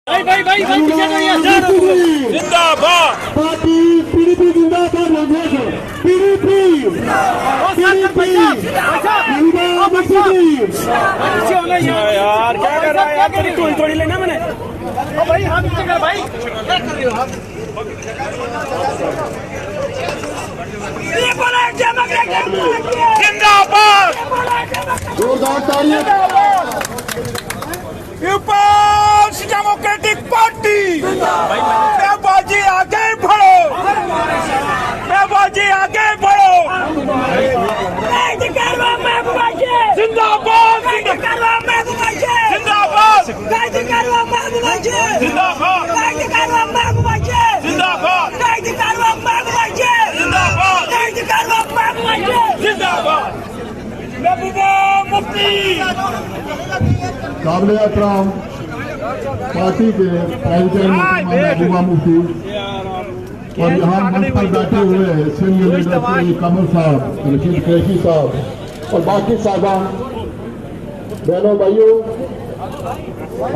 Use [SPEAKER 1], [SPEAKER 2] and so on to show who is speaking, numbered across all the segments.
[SPEAKER 1] जिंदाबाद
[SPEAKER 2] party PDP जिंदाबाद PDP
[SPEAKER 1] यार क्या कर रहा है यार, थोड़ी लेना मैंने भाई हाथ नीचे कर भाई, क्या कर रहे हो आप? जिंदाबाद
[SPEAKER 2] जोरदार तालियां।
[SPEAKER 1] पीपल्स डेमोक्रेटिक पार्टी बाजी आगे बढ़ो, बाजी आगे बढ़ो। जिंदाबाद जिंदाबाद महबूबा मुफ्ती
[SPEAKER 2] काबिल एहतराम पार्टी के प्रेसिडेंट महबूबा मुफ्ती और यहाँ मंच पर बैठे हुए सिंध लीडर कमल साहब, रशीद कुरैशी साहब और बाकी साहबान, बहनों भाइयों,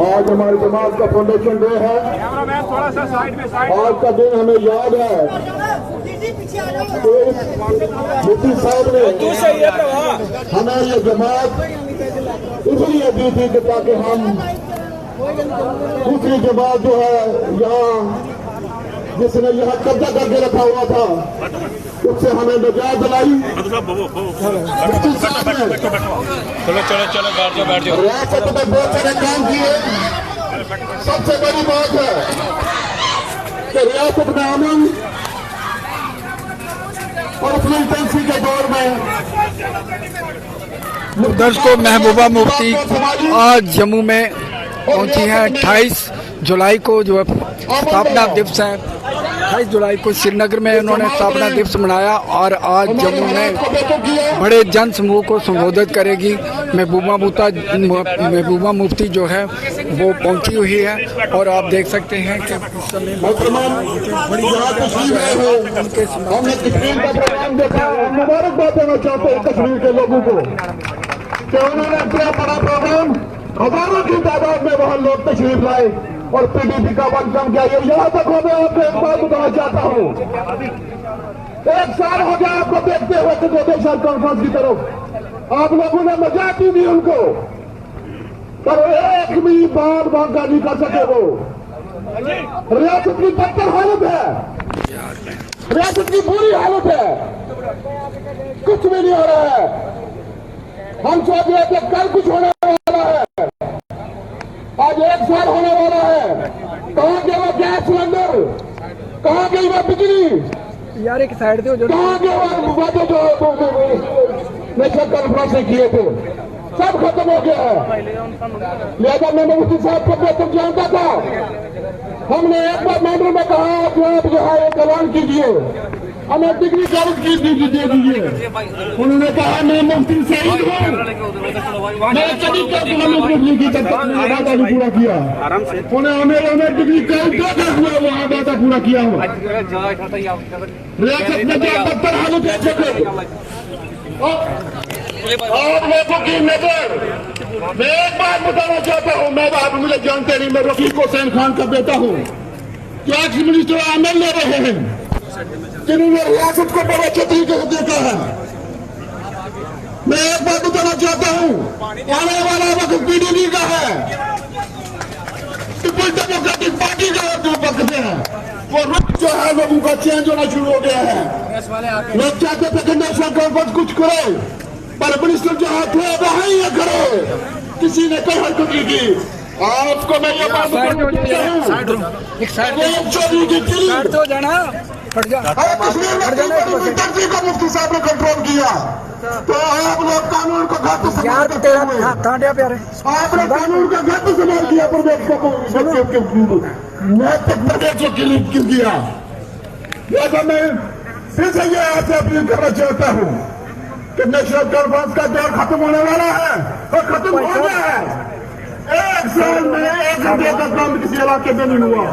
[SPEAKER 2] आज हमारी जमात का फाउंडेशन डे है। आज का दिन हमें याद है कि मुफ्ती साहब ने हमें ये जमात इसलिए दी थी कि ताकि हम दूसरी जमात जो है यहाँ जिसने यहाँ कब्जा करके रखा हुआ था उससे हमें निजात दिलाई। मुफ्ती साहब ने रियासत में बहुत सारे काम किए। सबसे बड़ी बात है कि रियासत में अमन और मिलिटेंसी के दौर में
[SPEAKER 3] दर्शकों, महबूबा मुफ्ती आज जम्मू में पहुंची हैं। 28 जुलाई को जो स्थापना दिवस है, 28 जुलाई को श्रीनगर में उन्होंने स्थापना दिवस मनाया और आज जम्मू में बड़े जन समूह को संबोधित करेगी। महबूबा मुफ्ती जो है वो पहुंची हुई है और आप देख सकते हैं कि उस समय
[SPEAKER 2] मुबारकबाद देना चाहते हैं कश्मीर के लोगों को कि उन्होंने इतना बड़ा प्रोग्राम, हजारों की तादाद में वहां लोग तशरीफ लाए और पीडीपी का वेलकम किया। यहाँ तक मैं आपको एक बात बताना चाहता हूँ, 1 साल हो गया आपको देखते हुए नेशनल कॉन्फ्रेंस की तरफ आप लोगों ने मजाक ही दी उनको, पर एक भी बार मौका नहीं कर सके। वो रियासत की बदतर हालत है, रियासत की बुरी हालत है, कुछ भी नहीं हो रहा है। हम सोच रहे थे कल कुछ होने वाला है, आज 1 साल होने वाला है। कहाँ गया वो गैस सिलेंडर, कहाँ गई वो बिजली,
[SPEAKER 3] यार एक साइड दे,
[SPEAKER 2] कहाँ गया वो वादे जो नेशनल कॉन्फ्रेंस से किए थे, सब खत्म हो गया है। लिहाजा मैंने मुफ्ती साहब को बेहतर जानता था। हमने एक बार मैंने में कहा आप यहाँ एक ऐलान कीजिए, हमें डिग्री कागज की दे दीजिए। उन्होंने कहा मैं मुफ्ती शहीद हूँ, मैं कभी डिग्री की वादा नहीं पूरा किया। उन्हें डिग्री कागज देकर हुआ वहाँ वादा पूरा किया हूँ। रियासत में जो बदतर हालत है आप लोगों की नजर, मैं एक बात बताना चाहता हूँ, मैं आप मुझे जानते नहीं, मैं रफीक हुसैन खान का बेटा हूँ। क्या एक्स मिनिस्टर आमिर ले रहे हैं जिन्होंने रियासत को बड़े अच्छे तरीके से देखा है। मैं एक बात बताना चाहता हूँ, आने वाला वक्त पीडीपी का है, पीपल्स डेमोक्रेटिक पार्टी का वक्त है। वो रुख जो है लोगों का चेंज होना शुरू हो गया है। लोग चाहते थे कि नेशनल कॉन्फ्रेंस कुछ करे, पर मिनिस्टर जो थे वही ये करे, किसी ने कोई हरकत नहीं की। आपको मैं ये बात बताना चाहता हूँ, चोरी की दिल्ली कश्मीर में को मुफ्ती साहब ने कंट्रोल किया, तो आप लोग कानून को घाट से आपने कानून का घाट इस्तेमाल किया, प्रदेश को क्यों किया। लिहाजा मैं फिर से ये आपसे अपील करना चाहता हूँ कि नेशनल कॉन्फ्रेंस का दौर खत्म होने वाला है और खत्म हो गया है। 1 साल में 1 घंटे का काम किसी इलाके में नहीं हुआ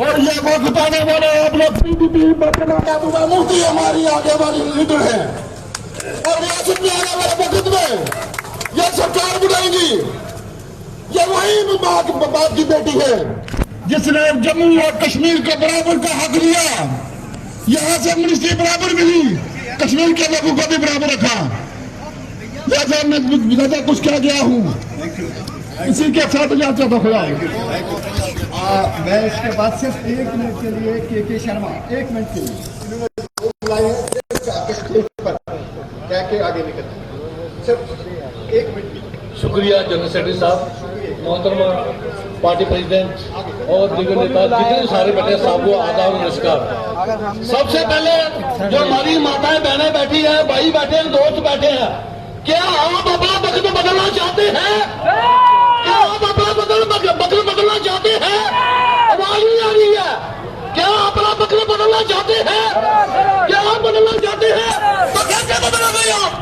[SPEAKER 2] और ये वक्त बताने वाले आप लोग पीडीपी महबूबा मुफ्ती हमारी आगे वाली लीडर है और रियासत में आने वाले वक्त में ये सरकार बनाएंगी। ये वही बाप की बेटी है जिसने जम्मू और कश्मीर को बराबर का हक लिया, यहाँ से मिनिस्ट्री बराबर मिली, कश्मीर के लोगों को भी बराबर रखा। जैसा मैं ज्यादा कुछ कह गया हूँ, इसी के साथ जाता था खुदा।
[SPEAKER 4] मैं इसके बाद सिर्फ 1 मिनट के लिए के शर्मा 1 मिनट के लिए क्या के आगे निकल सिर्फ 1 मिनट।
[SPEAKER 5] शुक्रिया जनरल सेक्रेटरी साहब, मोहतरमा पार्टी प्रेसिडेंट और दीगर नेता जितने सारे बैठे साहब को आदाब नमस्कार। सबसे पहले जो हमारी माताएं बहनें बैठी हैं, भाई बैठे हैं, दोस्त बैठे हैं, क्या आप अपना वक्त बदलना चाहते हैं? क्या आप अपना वक्त बदलना चाहते हैं? आवाज नहीं आ रही है। क्या आप अपना वक्त बदलना चाहते हैं? क्या आप बदलना चाहते हैं? तो कैसे बदलोगे आप?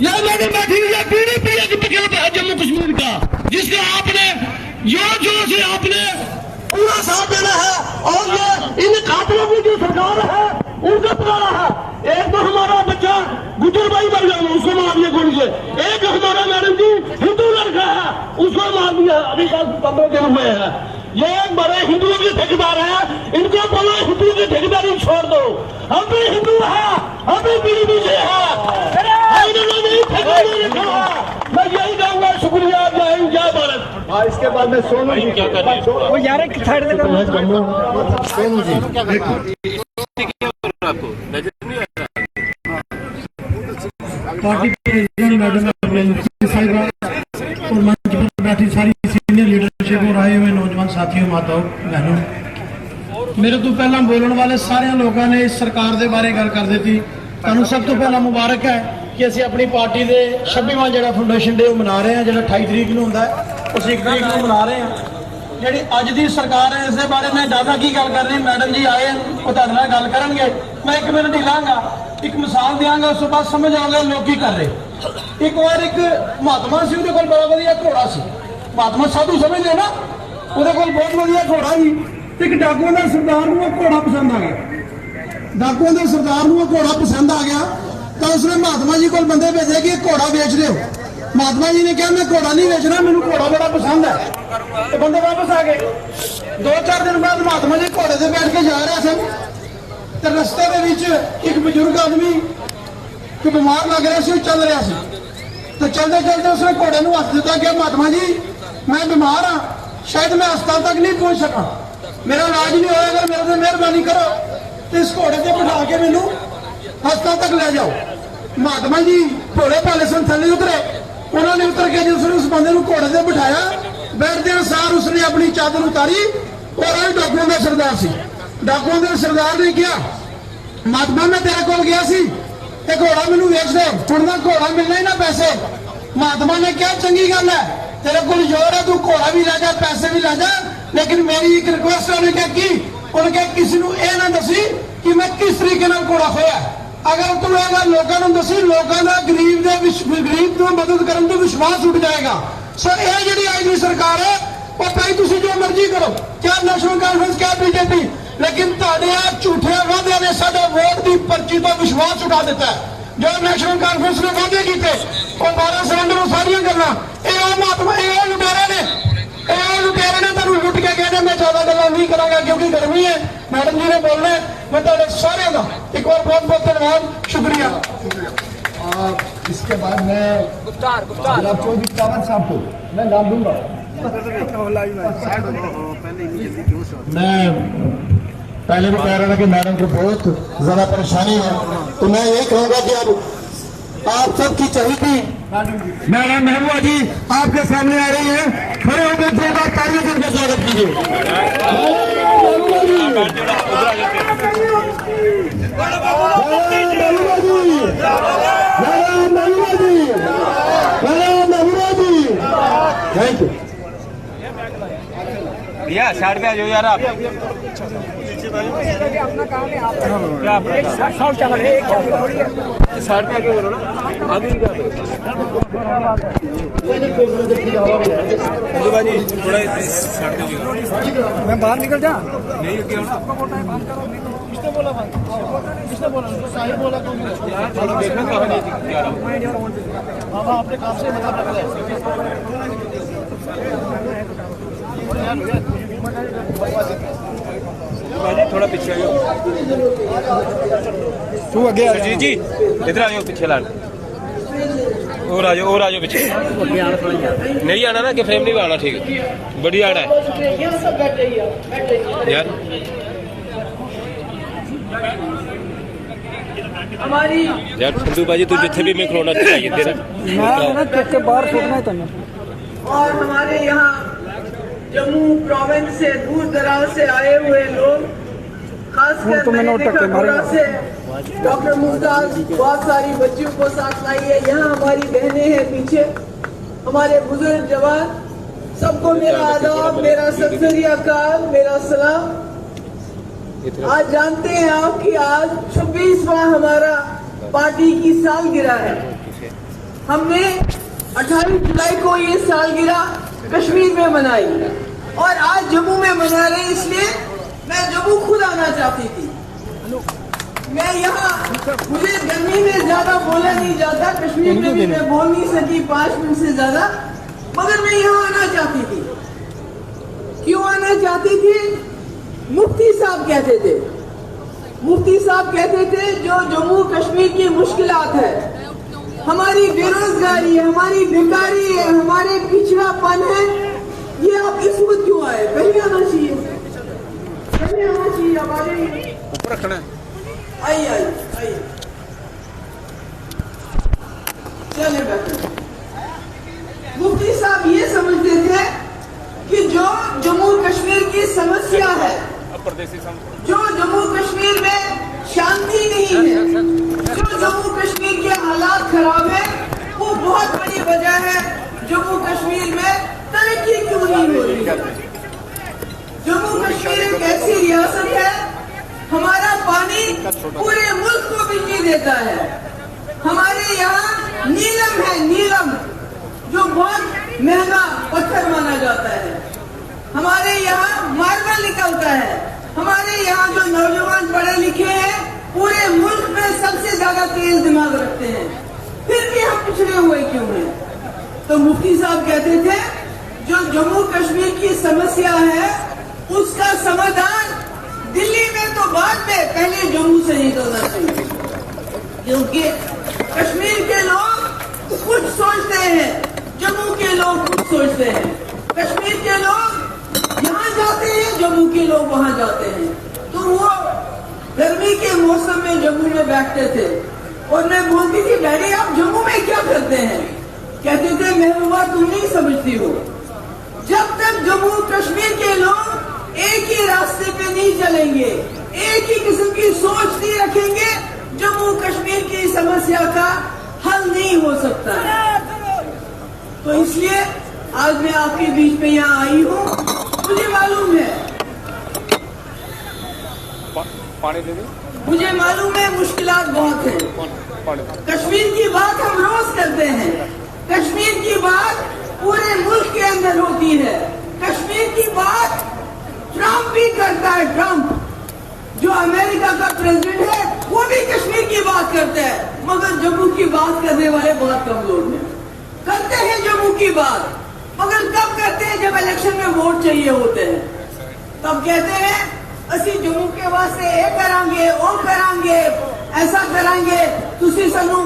[SPEAKER 5] यह मैंने बैठी हुई है PDP की विकल्प है जम्मू कश्मीर का, जिसका आपने जोर से आपने पूरा साथ देना है। और ये इन कातलों की जो सरकार है उनका पुराना है। एक तो हमारा बच्चा गुजर भाई मर गया, उसको मार दिया गोली से। एक हमारा मैडम जी हिंदू लड़का है, उसको मार दिया, अभी 15 दिन हुए हैं। ये एक बड़े हिंदुओं के ठेकेदार है, इनको बोलो हिंदुओं की ठेकेदारी छोड़ दो। हम भी हिंदू है, हम भी PDP से है, मैं यही कहूँगा। शुक्रिया, जय हिंद, जय भारत।
[SPEAKER 4] इसके बाद में सोनू जी क्या कर रहे हैं?
[SPEAKER 1] वो यार एक साइड में
[SPEAKER 4] Sonu ji
[SPEAKER 6] party president madam साहिबा और मंच पर बैठी सारी सीनियर लीडरशिप और आए हुए नौजवान साथियों, माताओं बहनों, मेरे तो पहला बोलने वाले सारे लोगों ने इस सरकार के बारे गल कर दी। ਤੁਹਾਨੂੰ सब तो पहला मुबारक है कि ਅਸੀਂ अपनी पार्टी के 26ਵਾਂ ਜਿਹੜਾ फाउंडेशन डे मना रहे हैं, जो 28 तरीक ਨੂੰ ਹੁੰਦਾ ਹੈ, ਉਸ 1 तरीक ਨੂੰ मना रहे हैं। ਜਿਹੜੀ ਅੱਜ ਦੀ ਸਰਕਾਰ ਹੈ, ਇਸ ਦੇ ਬਾਰੇ ਮੈਂ ਜ਼ਿਆਦਾ ਕੀ ਗੱਲ ਕਰ ਰਹੀ, ਮੈਡਮ ਜੀ ਆਏ ਉਹ ਤੁਹਾਡੇ ਨਾਲ ਗੱਲ ਕਰਨਗੇ, ਮੈਂ 1 ਮਿੰਟ ਹੀ ਲਾਂਗਾ, ਇੱਕ ਮਿਸਾਲ ਦਿਆਂਗਾ, ਉਸ ਤੋਂ ਬਾਅਦ ਸਮਝ ਆਊਗਾ ਲੋਕ ਕੀ ਕਰ ਰਹੇ। ਇੱਕ ਵਾਰ ਇੱਕ ਮਹਾਤਮਾ ਸੀ, ਉਹਦੇ ਕੋਲ ਬੜਾ ਵਧੀਆ ਘੋੜਾ ਸੀ। ਮਹਾਤਮਾ ਸਾਧੂ ਸਮਝਦੇ ਨਾ, ਉਹਦੇ ਕੋਲ ਬਹੁਤ ਵਧੀਆ ਘੋੜਾ ਸੀ। ਇੱਕ ਡਾਕੂਆਂ ਦਾ ਸਰਦਾਰ ਨੂੰ ਉਹ ਘੋੜਾ ਪਸੰਦ ਆ ਗਿਆ। ਡਾਕੂਆਂ ਦੇ ਸਰਦਾਰ ਨੂੰ ਉਹ ਘੋੜਾ ਪਸੰਦ ਆ ਗਿਆ ਤਾਂ ਉਸਨੇ ਮਹਾਤਮਾ ਜੀ ਕੋਲ ਬੰਦੇ ਭੇਜੇ ਕਿ ਇਹ ਘੋੜਾ ਵੇਚ ਦਿਓ। ਮਹਾਤਮਾ ਜੀ ਨੇ ਕਿਹਾ ਮੈਂ ਘੋੜਾ ਨਹੀਂ ਵੇਚਣਾ, ਮੈਨੂੰ ਘੋੜਾ ਬੜਾ ਪਸੰਦ ਹੈ। ਤੇ ਬੰਦੇ ਵਾਪਸ ਆ ਗਏ। 2-4 ਦਿਨ ਬਾਅਦ ਮਹਾਤਮਾ ਜੀ ਘੋੜੇ ਤੇ ਬੈਠ ਕੇ ਜਾ ਰਹੇ ਸਨ ਤੇ ਰਸਤੇ ਦੇ ਵਿੱਚ ਇੱਕ ਬਜ਼ੁਰਗ ਆਦਮੀ ਕਿ ਬਿਮਾਰ ਲੱਗ ਰਿਹਾ ਸੀ, ਉਹ ਚੱਲ ਰਿਹਾ ਸੀ। ਤੇ ਚਲਦੇ ਚਲਦੇ ਉਸਨੇ ਘੋੜੇ ਨੂੰ ਹੱਥ ਦਿੱਤਾ ਕਿ ਮਹਾਤਮਾ ਜੀ ਮੈਂ ਬਿਮਾਰ ਹਾਂ, ਸ਼ਾਇਦ ਮੈਂ ਹਸਪਤਾਲ ਤੱਕ ਨਹੀਂ ਪਹੁੰਚ ਸਕਾਂ, ਮੇਰਾ ਇਲਾਜ ਨਹੀਂ ਹੋਏਗਾ, ਮੇਰੇ ਤੇ ਮਿਹਰਬਾਨੀ ਕਰੋ ਤੇ ਇਸ ਘੋੜੇ ਤੇ ਬਿਠਾ ਕੇ ਮੈਨੂੰ ਹਸਪਤਾਲ ਤੱਕ ਲੈ ਜਾਓ। ਮਹਾਤਮਾ ਜੀ ਘੋੜੇ ਭਾਲੇ ਸਨ, ਥੱਲੇ ਉਤਰੇ। ਉਹਨਾਂ ਨੇ ਉਤਰ ਕੇ ਜਿਸ ਉਸ ਬੰਦੇ ਨੂੰ ਘੋੜੇ ਤੇ ਬਿਠਾਇਆ, बैठते सार उसने अपनी चादर उतारी और आई डाकुओं का सरदार सी। डाकुओं के सरदार ने किया महात्मा मैं तेरे को गया सी ते घोड़ा मैनू वेच दे, हुण ना घोड़ा मिलना ही ना पैसे। महात्मा ने क्या चंगी गल है, तेरे को जोर है, तू घोड़ा भी लै जा, पैसे भी लै जा, लेकिन मेरी एक रिक्वेस्ट उन्हें क्या की, उन्हें क्या किसी को यह ना दसी कि मैं किस तरीके घोड़ा खोया। अगर तू यह गल लोगों को दसी, लोगों का गरीब को मदद करने तो विश्वास उठ जाएगा। सर ये जी आज की सरकार है, और भाई तुम जो मर्जी करो, क्या नेशनल कॉन्फ्रेंस, क्या BJP, लेकिन झूठे वादे ने साडे वोट की पर्ची तो विश्वास उठा दिता है। जो नेशनल कॉन्फ्रेंस ने वादे किए वो 12 सिलेंडर सारिया गल्लां, महात्मा ये लुटेरे ने तुम लुट के कहने मैं ज्यादा गल्लां नहीं करांगा क्योंकि गर्मी है। मैडम जी ने बोलना है, मैं तुहाडे सारे का एक बार बहुत बहुत धन्यवाद, शुक्रिया।
[SPEAKER 4] इसके बाद मैं जनाब चौधरी कावत साहब को मैं नाम दूंगा।
[SPEAKER 2] मैं पहले भी कह रहा था कि मैडम को बहुत ज्यादा परेशानी है, तो मैं ये कहूंगा कि अब आप सबकी चहेती मैडम महबूबा जी आपके सामने आ रही है, खड़े होकर 2 बार तालियों से उनका स्वागत कीजिए। Thank you.
[SPEAKER 1] भैया साइड पे आ जाओ यार, आप साइड पे आके बोलो ना, अभी थोड़ा मैं बाहर निकल जा नहीं क्यों ना किसने बोला भाई, किसने बोला, साहिब बोला तो देखना कहाँ नहीं, आपने काम से मतलब थोड़ा पीछे आइए
[SPEAKER 3] तू आगे आ
[SPEAKER 1] जी जी इधर आ जाओ पीछे लाल और आ जाओ पीछे नहीं आना ना कि फ्रेम नहीं आना ठीक है बढ़िया आना है यार यार संधू भाजी तू जिथे भी मैं खिलौना चाहिए तेरा
[SPEAKER 3] मैं के बाहर फूकना है तन्ने
[SPEAKER 7] और हमारे यहाँ जम्मू प्रोविंस से दूर दराज से आए हुए लोग खासकर
[SPEAKER 3] तो मैंने
[SPEAKER 7] मैंने देखा
[SPEAKER 3] मारेगा।
[SPEAKER 7] से डॉक्टर मुमताज बहुत सारी बच्चियों को साथ लाई है। यहाँ हमारी बहनें हैं पीछे, हमारे बुजुर्ग जवान, सबको मेरा आदाब, मेरा सत श्री अकाल, मेरा सलाम। आज जानते हैं आप कि आज 26वां हमारा पार्टी की सालगिरह है। हमने 28 जुलाई को ये सालगिरह कश्मीर में मनाई और आज जम्मू में मना रहे हैं, इसलिए मैं जम्मू खुद आना चाहती थी। मैं यहाँ, मुझे गर्मी में ज्यादा बोला नहीं जाता, कश्मीर में भी मैं बोल नहीं सकी 5 मिनट से ज्यादा, मगर मैं यहाँ आना चाहती थी। क्यों आना चाहती थी? मुफ्ती साहब कहते थे, जो जम्मू कश्मीर की मुश्किलात है, हमारी बेरोजगारी है, हमारी बेकारी है, हमारे पिछड़ापन है, ये आप इस वक्त क्यों आए? पहले आना चाहिए, हमारे
[SPEAKER 1] ऊपर रखना है।
[SPEAKER 7] आइए चले बैठे। मुफ्ती साहब ये समझते थे कि जो जम्मू कश्मीर की समस्या है, जो जम्मू कश्मीर में शांति नहीं है, जो जम्मू कश्मीर के हालात खराब है, वो बहुत बड़ी वजह है जम्मू कश्मीर में तरक्की क्यों नहीं हो रही है। जम्मू कश्मीर एक ऐसी रियासत है, हमारा पानी पूरे मुल्क को बिजली देता है। हमारे यहाँ नीलम है, नीलम जो बहुत महंगा पत्थर माना जाता है। हमारे यहाँ मार्बल निकलता है। हमारे यहाँ जो नौजवान पढ़े लिखे हैं, पूरे मुल्क में सबसे ज्यादा तेज दिमाग रखते हैं, फिर भी हम पिछड़े हुए क्यों हैं? तो मुफ्ती साहब कहते थे जो जम्मू कश्मीर की समस्या है, उसका समाधान दिल्ली में तो बाद में, पहले जम्मू से निकलना चाहिए। क्योंकि कश्मीर के लोग कुछ सोचते हैं, जम्मू के लोग कुछ सोचते हैं। कश्मीर के लोग यहाँ जाते हैं, जम्मू के लोग वहाँ जाते हैं। तो वो गर्मी के मौसम में जम्मू में बैठते थे और मैं बोलती थी, डैडी आप जम्मू में क्या करते हैं? कहते थे महबूबा तुम नहीं समझती हो, जब तक जम्मू कश्मीर के लोग एक ही रास्ते पे नहीं चलेंगे, एक ही किस्म की सोच नहीं रखेंगे, जम्मू कश्मीर की समस्या का हल नहीं हो सकता है। तो इसलिए आज मैं आपके बीच में यहाँ आई हूँ। मुझे मालूम है,
[SPEAKER 1] पानी दे दे।
[SPEAKER 7] मुझे मालूम है मुश्किलात बहुत है। कश्मीर की बात हम रोज करते हैं, कश्मीर की बात पूरे मुल्क के अंदर होती है, कश्मीर की बात ट्रम्प भी करता है। ट्रम्प जो अमेरिका का प्रेसिडेंट है, वो भी कश्मीर की बात करता है, मगर जम्मू की बात करने वाले बहुत कम लोग हैं। करते हैं जम्मू की बात, मगर कब करते हैं? जब इलेक्शन में वोट चाहिए होते हैं, तब कहते हैं असी जम्मू के वास्ते ये करांगे, वो करांगे, ऐसा करांगे, तुसी सानू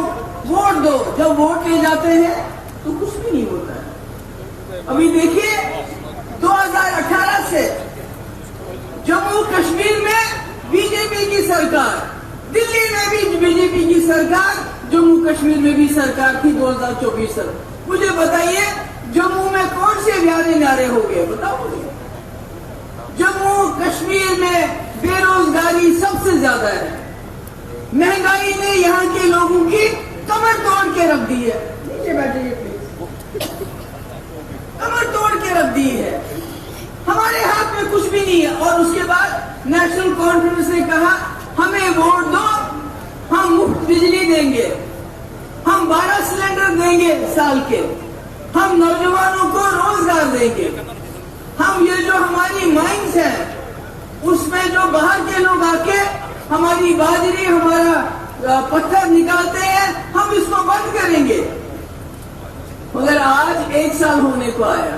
[SPEAKER 7] वोट दो। जब वोट ले जाते हैं तो कुछ भी नहीं होता है। अभी देखिए 2018 से जम्मू कश्मीर में बीजेपी की सरकार, दिल्ली में भी बीजेपी की सरकार, जम्मू कश्मीर में भी सरकार थी 2024 तक। मुझे बताइए जम्मू में कौन से प्यारे नारे हो गए? बताओ मुझे। जम्मू कश्मीर में बेरोजगारी सबसे ज्यादा है, महंगाई ने यहाँ के लोगों की कमर तोड़ के रख दी है। नीचे बैठिए प्लीज। कमर तोड़ के रख दी है, हमारे हाथ में कुछ भी नहीं है। और उसके बाद नेशनल कॉन्फ्रेंस ने कहा हमें वोट दो, हम मुफ्त बिजली देंगे, हम 12 सिलेंडर देंगे साल के, हम नौजवानों को रोजगार देंगे, हम ये जो हमारी माइंस है उसमें जो बाहर के लोग आके हमारी बाजरी, हमारा पत्थर निकालते हैं, हम इसको बंद करेंगे। मगर आज 1 साल होने को आया,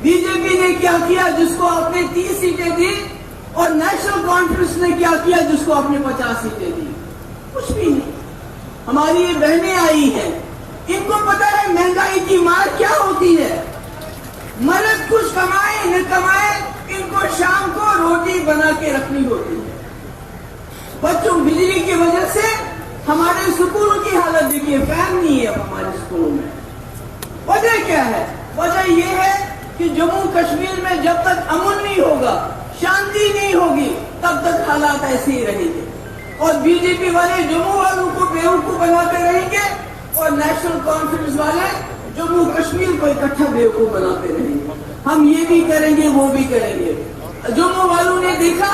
[SPEAKER 7] बीजेपी ने क्या किया जिसको आपने 30 सीटें दी, और नेशनल कॉन्फ्रेंस ने क्या किया जिसको आपने 50 सीटें दी? कुछ भी नहीं। हमारी ये बहनें आई हैं, इनको पता है महंगाई की मार क्या होती है। मर्द कुछ कमाए न कमाए, इनको शाम को रोटी बना के रखनी होती है। बच्चों, बिजली की वजह से हमारे स्कूलों की हालत देखिए, फैन नहीं है अब हमारे स्कूलों में। वजह क्या है? वजह यह है कि जम्मू कश्मीर में जब तक अमन नहीं होगा, शांति नहीं होगी, तब तक हालात ऐसे ही रहेंगे। और बीजेपी वाले जम्मू वालों को बेवकूफ बनाते रहेंगे, और नेशनल कॉन्फ्रेंस वाले जम्मू कश्मीर को इकट्ठा बेवकूफ बनाते रहेंगे। हम ये भी करेंगे, वो भी करेंगे। जम्मू वालों ने देखा,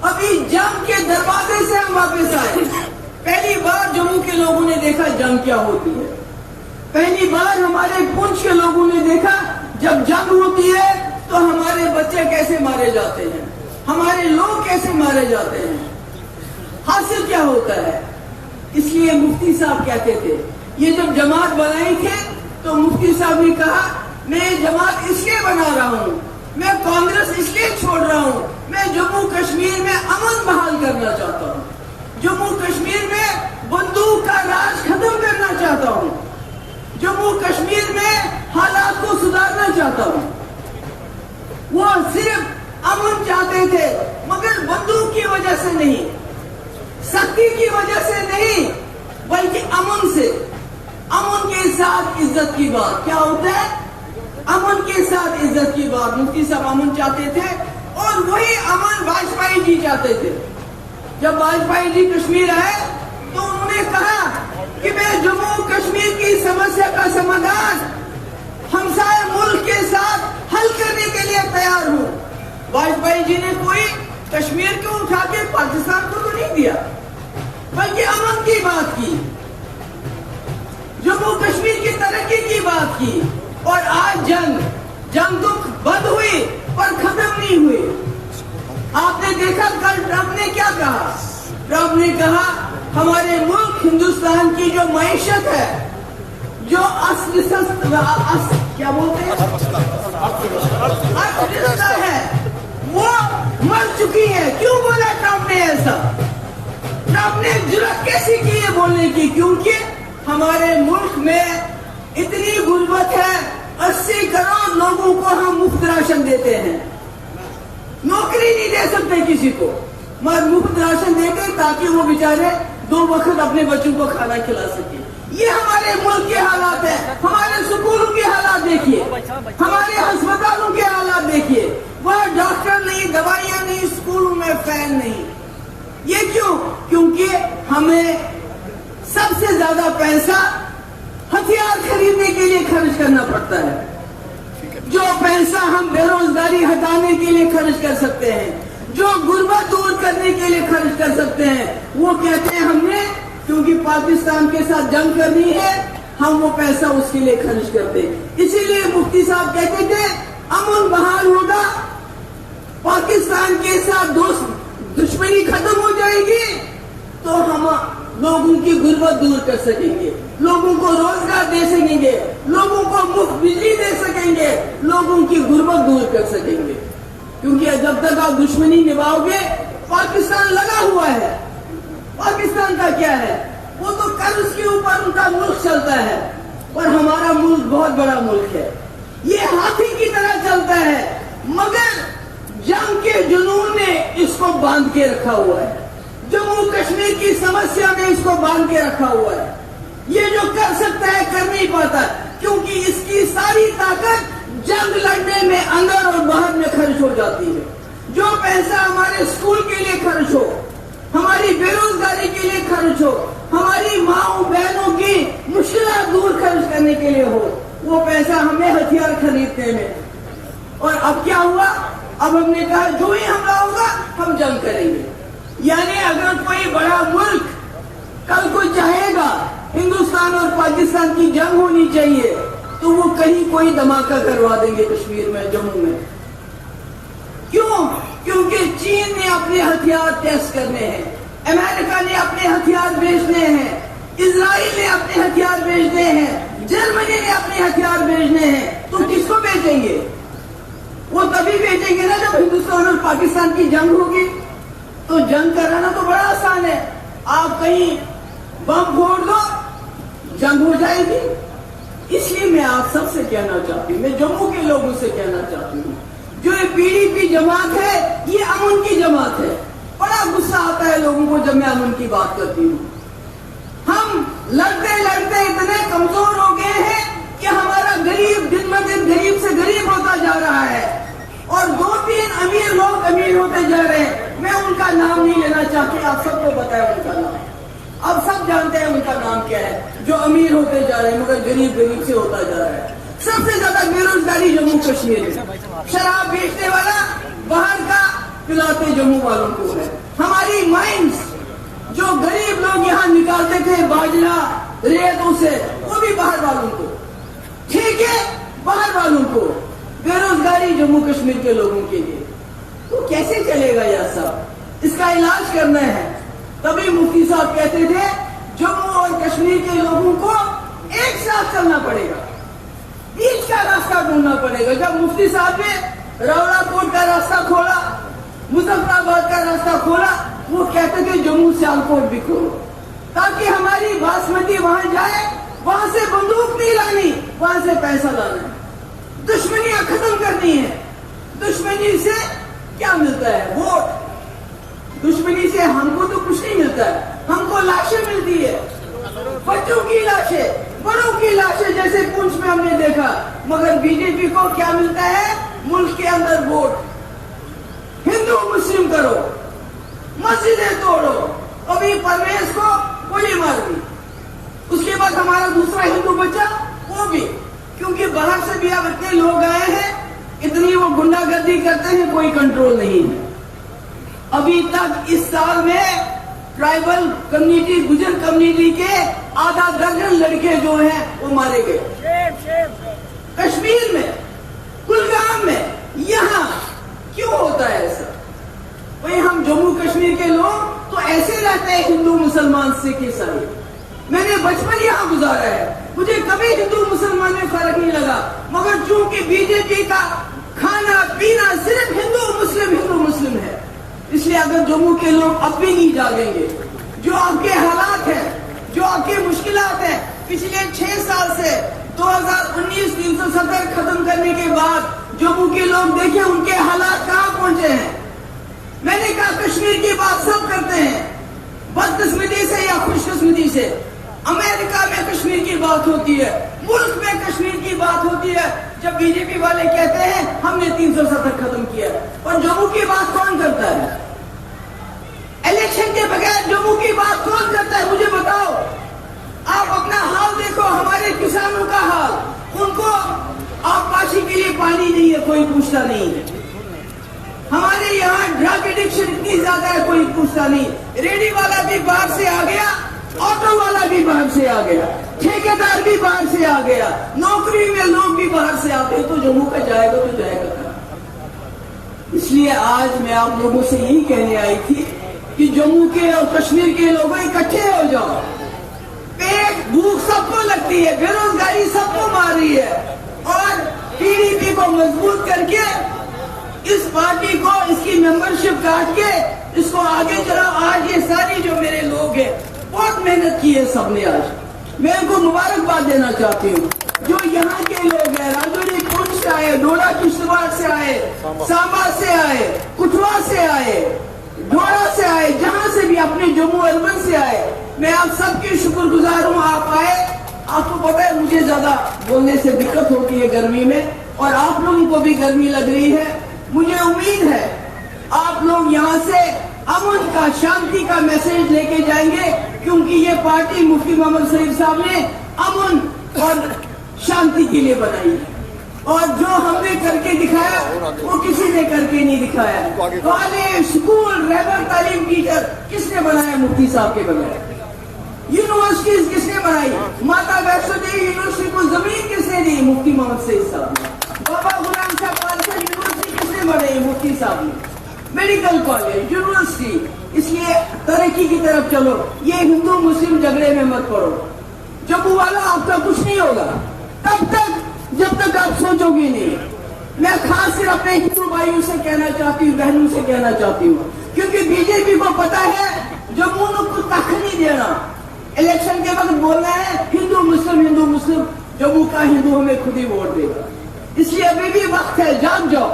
[SPEAKER 7] अभी जंग के दरवाजे से हम वापस आए। पहली बार जम्मू के लोगों ने देखा जंग क्या होती है। पहली बार हमारे पुंछ के लोगों ने देखा जब जंग होती है तो हमारे बच्चे कैसे मारे जाते हैं, हमारे लोग कैसे मारे जाते हैं। हासिल क्या होता है? इसलिए मुफ्ती साहब कहते थे, ये जब जमात बनाई थे तो मुफ्ती साहब ने कहा, मैं जमात इसलिए बना रहा हूँ, मैं कांग्रेस इसलिए छोड़ रहा हूँ, मैं जम्मू कश्मीर में अमन बहाल करना चाहता हूँ, जम्मू कश्मीर में बंदूक का राज खत्म करना चाहता हूँ, जम्मू कश्मीर में हालात को सुधारना चाहता हूँ। वो सिर्फ अमन चाहते थे, मगर बंदूक की वजह से नहीं, सख्ती की वजह से नहीं, बल्कि अमन से। अमन के साथ इज्जत की बात क्या होता है? अमन के साथ इज्जत की बात। मुफ्ती साहब अमन चाहते थे, और वही अमन वाजपेयी जी चाहते थे। जब वाजपेयी जी कश्मीर आए तो उन्होंने कहा कि मैं जम्मू कश्मीर की समस्या का समाधान हमसाए मुल्क के साथ हल करने के लिए तैयार हूँ। वाजपेयी जी ने कोई कश्मीर को उठा के पाकिस्तान को तो नहीं दिया, बल्कि अमन की बात की, जम्मू कश्मीर की तरक्की की बात की। और आज जंग तो बंद हुई पर खत्म नहीं हुई। आपने देखा कल ट्रंप ने क्या कहा? ट्रंप ने कहा हमारे मुल्क हिंदुस्तान की जो मईशत है, जो क्या बोलते हैं अर्थव्यवस्था है, वो मर चुकी है। क्यों बोला ट्रंप ने ऐसा? ट्रंप ने जुर्रत कैसी की है बोलने की? क्योंकि हमारे मुल्क में इतनी गुर्बत है, 80 करोड़ लोगों को हम मुफ्त राशन देते हैं। नौकरी नहीं दे सकते किसी को, मगर मुफ्त राशन देते ताकि वो बेचारे 2 वक्त अपने बच्चों को खाना खिला सके। ये हमारे मुल्क के हालात है। हमारे स्कूलों के हालात देखिए, हमारे अस्पतालों के हालात देखिए, वहाँ डॉक्टर नहीं, दवाइयाँ नहीं, स्कूलों में फैन नहीं। ये क्यों? क्योंकि हमें सबसे ज्यादा पैसा हथियार खरीदने के लिए खर्च करना पड़ता है। जो पैसा हम बेरोजगारी हटाने के लिए खर्च कर सकते हैं, जो गुर्बत दूर करने के लिए खर्च कर सकते हैं, वो कहते हैं हमने क्योंकि पाकिस्तान के साथ जंग करनी है, हम वो पैसा उसके लिए खर्च करते हैं। इसीलिए मुफ्ती साहब कहते थे अमन बहाल होगा, पाकिस्तान के साथ दुश्मनी खत्म हो जाएगी, तो हम लोगों की गुर्बत दूर कर सकेंगे, लोगों को रोजगार दे सकेंगे, लोगों को मुफ्त बिजली दे सकेंगे, लोगों की गुर्बत दूर कर सकेंगे। क्योंकि जब तक आप दुश्मनी निभाओगे, पाकिस्तान लगा हुआ है। पाकिस्तान का क्या है? वो तो कर्ज के ऊपर उनका मुल्क चलता है, और हमारा मुल्क बहुत बड़ा मुल्क है। ये हाथी की तरह चलता है, मगर जंग के जुनून ने इसको बांध के रखा हुआ है। जम्मू कश्मीर की समस्या में इसको बांध के रखा हुआ है। ये जो कर सकता है कर नहीं पाता, क्योंकि इसकी सारी ताकत जंग लड़ने में अंदर और बाहर में खर्च हो जाती है। जो पैसा हमारे स्कूल के लिए खर्च हो, हमारी बेरोजगारी के लिए खर्च हो, हमारी माओ बहनों की मुश्किलात दूर खर्च करने के लिए हो, वो पैसा हमें हथियार खरीदने में। और अब क्या हुआ? अब हमने कहा जो ही हमला होगा हम जंग करेंगे। यानी अगर कोई बड़ा मुल्क कल को चाहेगा हिंदुस्तान और पाकिस्तान की जंग होनी चाहिए, तो वो कहीं कोई धमाका करवा देंगे कश्मीर में, जम्मू में। क्यों? क्योंकि चीन ने अपने हथियार टेस्ट करने हैं, अमेरिका ने अपने हथियार भेजने हैं, इजराइल ने अपने हथियार भेजने हैं, जर्मनी ने अपने हथियार भेजने हैं। तो किसको भेजेंगे? वो तभी भेजेंगे ना जब हिंदुस्तान और पाकिस्तान की जंग होगी। तो जंग कराना तो बड़ा आसान है, आप कहीं बम फोड़ दो, जंग हो जाएगी। इसलिए मैं आप सबसे कहना चाहती हूँ, मैं जम्मू के लोगों से कहना चाहती हूँ, जो ये पीडीपी जमात है ये अमन की जमात है। बड़ा गुस्सा आता है लोगों को जब मैं अमन की बात करती हूँ। हम लड़ते लड़ते इतने कमजोर हो गए हैं कि हमारा गरीब दिन ब दिन गरीब से गरीब होता जा रहा है, और 2-3 अमीर लोग अमीर होते जा रहे हैं। मैं उनका नाम नहीं लेना चाहती, आप सबको पता है उनका नाम, अब सब जानते हैं उनका नाम क्या है, जो अमीर होते जा रहे हैं मगर गरीब गरीब से होता जा रहा है। सबसे ज्यादा बेरोजगारी जम्मू कश्मीर में, शराब बेचने वाला बाहर का पिलाते जम्मू वालों को है। हमारी माइंस जो गरीब लोग यहाँ निकालते थे बाजरा रेतों से, वो भी बाहर वालों को, ठीक है, बाहर वालों को। बेरोजगारी जम्मू कश्मीर के लोगों के लिए, तो कैसे चलेगा यह सब? इसका इलाज करना है। तभी मुफ्ती साहब कहते थे जम्मू और कश्मीर के लोगों को एक साथ चलना पड़ेगा, बीच का रास्ता ढूंढना पड़ेगा। जब मुफ्ती साहब ने रावलाकोट का रास्ता खोला, मुजफ्फराबाद का रास्ता खोला, वो कहते थे जम्मू सियालकोट भी खोलो, ताकि हमारी बासमती वहां जाए, वहां से बंदूक नहीं लानी, वहां से पैसा लाना है, दुश्मनियां खत्म करनी है। दुश्मनी से क्या मिलता है? वोट। दुश्मनी से हमको तो कुछ नहीं मिलता है, हमको लाशें मिलती है, बच्चों की लाशें, बड़ों की लाशें, जैसे पुंछ में हमने देखा। मगर बीजेपी को क्या मिलता है? मुल्क के अंदर वोट। हिंदू मुस्लिम करो, मस्जिदें तोड़ो, अभी परवेज को गोली मार दी, उसके बाद हमारा दूसरा हिंदू बच्चा वो भी, क्योंकि बाहर से भी अब इतने लोग आए हैं, इतनी वो गुंडागर्दी करते हैं, कोई कंट्रोल नहीं है। अभी तक इस साल में ट्राइबल कम्युनिटी, गुजर कम्युनिटी के आधा दर्जन लड़के जो हैं वो मारे गए। कश्मीर में, कुलगाम में, यहाँ क्यों होता है ऐसा? भाई हम जम्मू कश्मीर के लोग तो ऐसे रहते हैं, हिंदू मुसलमान सिख ईसाई। मैंने बचपन यहाँ गुजारा है, मुझे कभी हिंदू मुसलमान में फर्क नहीं लगा। मगर चूंकि बीजेपी का खाना पीना सिर्फ हिंदू मुस्लिम है, इसलिए अगर जम्मू के लोग अब भी नहीं जागेंगे, जो आपके हालात हैं, जो आपकी मुश्किलात हैं, पिछले 6 साल से 2019 370 खत्म करने के बाद जम्मू के लोग देखें उनके हालात कहाँ पहुंचे हैं। मैंने कहा कश्मीर की बात सब करते हैं, बदकिस्मती से या खुशकिस्मती से। अमेरिका में कश्मीर की बात होती है, मुल्क में कश्मीर की बात होती है, जब बीजेपी वाले कहते हैं हमने 370 खत्म किया, और जम्मू की बात कौन करता है? इलेक्शन के बगैर जम्मू की बात कौन करता है? मुझे बताओ। आप अपना हाल देखो, हमारे किसानों का हाल, उनको आबपाशी के लिए पानी नहीं है, कोई पूछता नहीं है। हमारे यहाँ ड्रग एडिक्शन इतनी ज्यादा है, कोई पूछता नहीं। रेडी वाला भी बाहर से आ गया, ऑटो वाला भी बाहर से आ गया, ठेकेदार भी बाहर से आ गया, नौकरी में लोग भी बाहर से आते हैं, तो जम्मू का जाएगा तो जाएगा कहाँ? इसलिए आज मैं आप लोगों से यही कहने आई थी कि जम्मू के और कश्मीर के लोग इकट्ठे हो जाओ। पेट भूख सबको लगती है, बेरोजगारी सबको मार रही है, और पीडीपी को मजबूत करके इस पार्टी को, इसकी मेंबरशिप काट के इसको आगे चलाओ। आज ये सारी जो मेरे लोग हैं बहुत मेहनत की है सबने। आज मैं इनको मुबारकबाद देना चाहती हूँ, जो यहाँ के लोग हैं, राजौरी पुंछ से आए, डोडा किश्तवाड़ से आए, सांबा से आए, कुठवा से आए, डोडा से आए, जहाँ से भी, अपने जम्मू अर्बन से आए, मैं आप सबकी शुक्रगुजार हूँ। आप आए, आपको पता है मुझे ज्यादा बोलने से दिक्कत होती है गर्मी में, और आप लोगों को भी गर्मी लग रही है। मुझे उम्मीद है आप लोग यहाँ से अमन का, शांति का मैसेज लेके जाएंगे, क्योंकि ये पार्टी मुफ्ती मोहम्मद सईद साहब ने अमन और शांति के लिए बनाई है, और जो हमने करके दिखाया वो किसी ने करके नहीं दिखाया। कॉलेज, स्कूल, रहबर तालीम, टीचर किसने बनाया? मुफ्ती साहब के बगैर। यूनिवर्सिटीज किसने बनाई? माता वैष्णो देवी यूनिवर्सिटी को जमीन किसने दी? मुफ्ती मोहम्मद सईद साहब ने। बाबा गुलाम शाह खालसा यूनिवर्सिटी किसने बनाई? मुफ्ती साहब ने। Medical college, university. इसलिए तरक्की की तरफ चलो, ये हिंदू मुस्लिम झगड़े में मत पड़ो। जम्मू वाला आपका कुछ नहीं होगा तब तक जब तक आप सोचोगे नहीं। मैं खास सिर्फ अपने हिंदू भाइयों से कहना चाहती हूँ, बहनों से कहना चाहती हूँ, क्योंकि बीजेपी को पता है जम्मू में कुछ तक नहीं देना। इलेक्शन के वक्त बोलना है हिंदू मुस्लिम, जम्मू का हिंदू हमें खुद ही वोट देगा। इसलिए अभी भी वक्त है, जाग जाओ,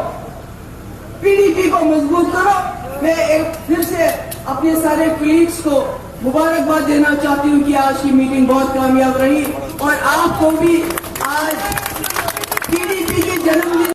[SPEAKER 7] पीडीपी को मजबूत करो। मैं एक फिर से अपने सारे कलीग्स को मुबारकबाद देना चाहती हूँ कि आज की मीटिंग बहुत कामयाब रही और आपको भी आज पीडीपी के जन्मदिन